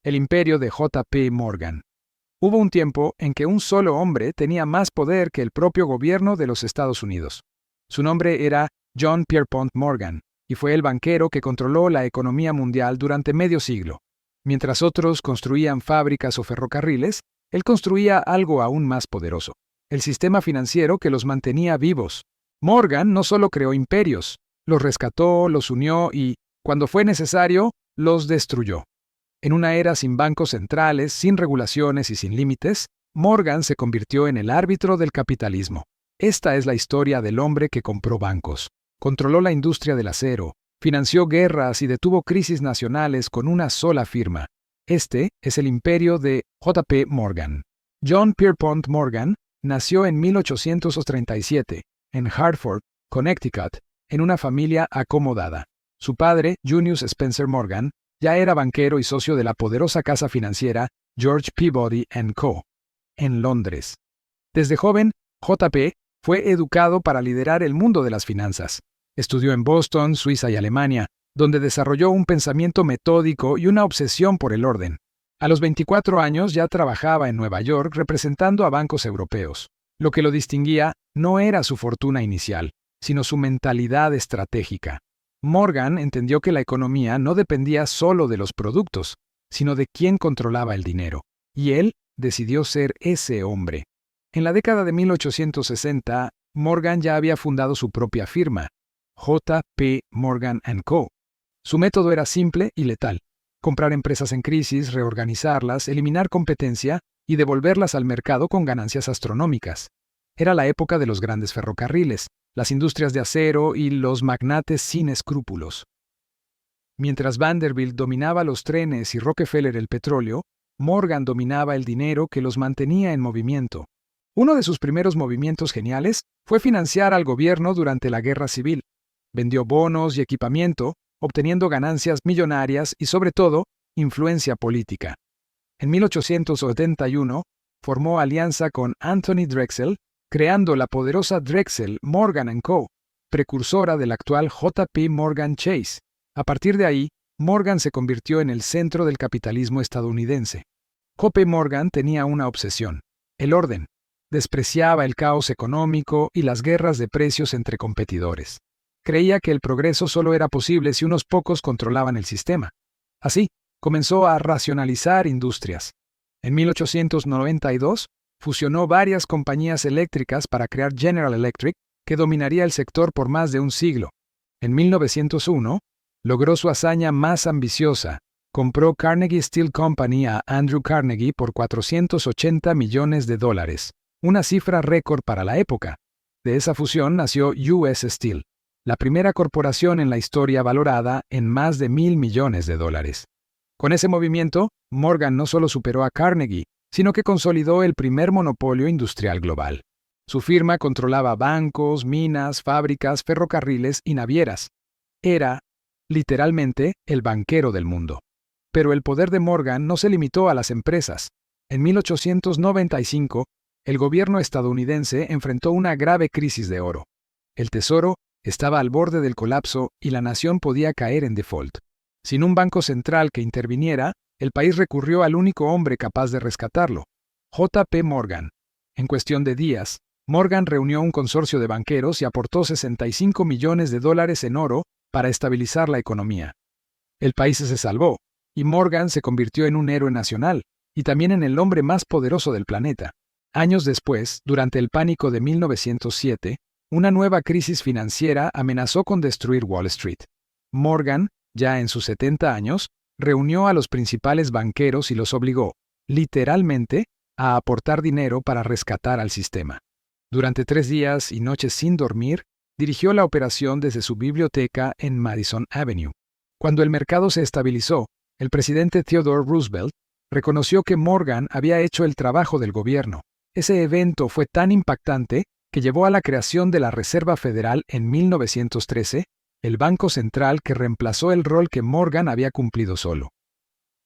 el imperio de J.P. Morgan. Hubo un tiempo en que un solo hombre tenía más poder que el propio gobierno de los Estados Unidos. Su nombre era John Pierpont Morgan, y fue el banquero que controló la economía mundial durante medio siglo. Mientras otros construían fábricas o ferrocarriles, él construía algo aún más poderoso: el sistema financiero que los mantenía vivos. Morgan no solo creó imperios, los rescató, los unió y, cuando fue necesario, los destruyó. En una era sin bancos centrales, sin regulaciones y sin límites, Morgan se convirtió en el árbitro del capitalismo. Esta es la historia del hombre que compró bancos, controló la industria del acero, financió guerras y detuvo crisis nacionales con una sola firma. Este es el imperio de J.P. Morgan. John Pierpont Morgan nació en 1837, en Hartford, Connecticut, en una familia acomodada. Su padre, Junius Spencer Morgan, ya era banquero y socio de la poderosa casa financiera George Peabody & Co. en Londres. Desde joven, J.P. fue educado para liderar el mundo de las finanzas. Estudió en Boston, Suiza y Alemania, donde desarrolló un pensamiento metódico y una obsesión por el orden. A los 24 años ya trabajaba en Nueva York representando a bancos europeos. Lo que lo distinguía no era su fortuna inicial, sino su mentalidad estratégica. Morgan entendió que la economía no dependía solo de los productos, sino de quién controlaba el dinero, y él decidió ser ese hombre. En la década de 1860, Morgan ya había fundado su propia firma, J.P. Morgan & Co. Su método era simple y letal: comprar empresas en crisis, reorganizarlas, eliminar competencia y devolverlas al mercado con ganancias astronómicas. Era la época de los grandes ferrocarriles, las industrias de acero y los magnates sin escrúpulos. Mientras Vanderbilt dominaba los trenes y Rockefeller el petróleo, Morgan dominaba el dinero que los mantenía en movimiento. Uno de sus primeros movimientos geniales fue financiar al gobierno durante la Guerra Civil. Vendió bonos y equipamiento, obteniendo ganancias millonarias y, sobre todo, influencia política. En 1871, formó alianza con Anthony Drexel, creando la poderosa Drexel Morgan & Co., precursora del actual J.P. Morgan Chase. A partir de ahí, Morgan se convirtió en el centro del capitalismo estadounidense. J.P. Morgan tenía una obsesión: el orden. Despreciaba el caos económico y las guerras de precios entre competidores. Creía que el progreso solo era posible si unos pocos controlaban el sistema. Así, comenzó a racionalizar industrias. En 1892, fusionó varias compañías eléctricas para crear General Electric, que dominaría el sector por más de un siglo. En 1901, logró su hazaña más ambiciosa: compró Carnegie Steel Company a Andrew Carnegie por $480 millones, una cifra récord para la época. De esa fusión nació U.S. Steel, la primera corporación en la historia valorada en más de $1,000 millones. Con ese movimiento, Morgan no solo superó a Carnegie, sino que consolidó el primer monopolio industrial global. Su firma controlaba bancos, minas, fábricas, ferrocarriles y navieras. Era, literalmente, el banquero del mundo. Pero el poder de Morgan no se limitó a las empresas. En 1895, el gobierno estadounidense enfrentó una grave crisis de oro. El tesoro estaba al borde del colapso y la nación podía caer en default. Sin un banco central que interviniera, el país recurrió al único hombre capaz de rescatarlo: J.P. Morgan. En cuestión de días, Morgan reunió un consorcio de banqueros y aportó $65 millones en oro para estabilizar la economía. El país se salvó, y Morgan se convirtió en un héroe nacional, y también en el hombre más poderoso del planeta. Años después, durante el pánico de 1907, una nueva crisis financiera amenazó con destruir Wall Street. Morgan, ya en sus 70 años, reunió a los principales banqueros y los obligó, literalmente, a aportar dinero para rescatar al sistema. Durante 3 días y noches sin dormir, dirigió la operación desde su biblioteca en Madison Avenue. Cuando el mercado se estabilizó, el presidente Theodore Roosevelt reconoció que Morgan había hecho el trabajo del gobierno. Ese evento fue tan impactante que llevó a la creación de la Reserva Federal en 1913, el banco central que reemplazó el rol que Morgan había cumplido solo.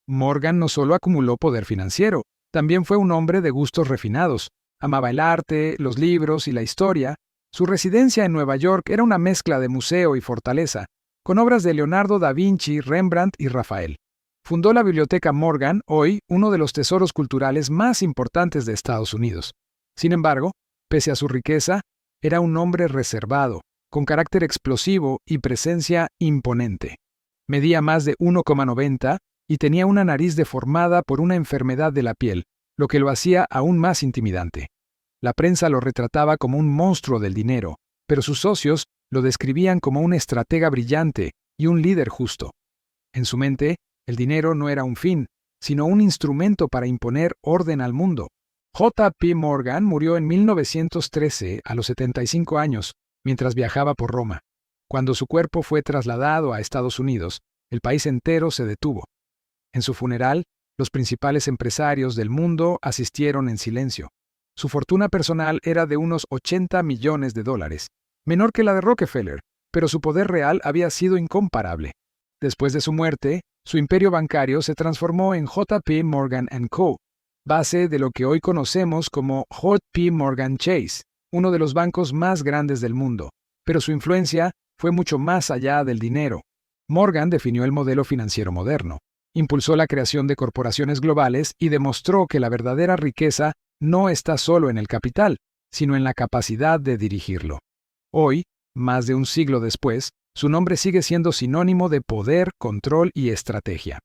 Morgan no solo acumuló poder financiero, también fue un hombre de gustos refinados. Amaba el arte, los libros y la historia. Su residencia en Nueva York era una mezcla de museo y fortaleza, con obras de Leonardo da Vinci, Rembrandt y Rafael. Fundó la Biblioteca Morgan, hoy uno de los tesoros culturales más importantes de Estados Unidos. Sin embargo, pese a su riqueza, era un hombre reservado, con carácter explosivo y presencia imponente. Medía más de 1,90 y tenía una nariz deformada por una enfermedad de la piel, lo que lo hacía aún más intimidante. La prensa lo retrataba como un monstruo del dinero, pero sus socios lo describían como un estratega brillante y un líder justo. En su mente, el dinero no era un fin, sino un instrumento para imponer orden al mundo. J. P. Morgan murió en 1913 a los 75 años, mientras viajaba por Roma. Cuando su cuerpo fue trasladado a Estados Unidos, el país entero se detuvo. En su funeral, los principales empresarios del mundo asistieron en silencio. Su fortuna personal era de unos $80 millones, menor que la de Rockefeller, pero su poder real había sido incomparable. Después de su muerte, su imperio bancario se transformó en JP Morgan & Co., base de lo que hoy conocemos como JP Morgan Chase, uno de los bancos más grandes del mundo, pero su influencia fue mucho más allá del dinero. Morgan definió el modelo financiero moderno, impulsó la creación de corporaciones globales y demostró que la verdadera riqueza no está solo en el capital, sino en la capacidad de dirigirlo. Hoy, más de un siglo después, su nombre sigue siendo sinónimo de poder, control y estrategia.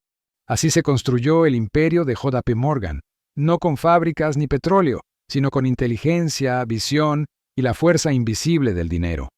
Así se construyó el imperio de JP Morgan, no con fábricas ni petróleo, sino con inteligencia, visión y la fuerza invisible del dinero.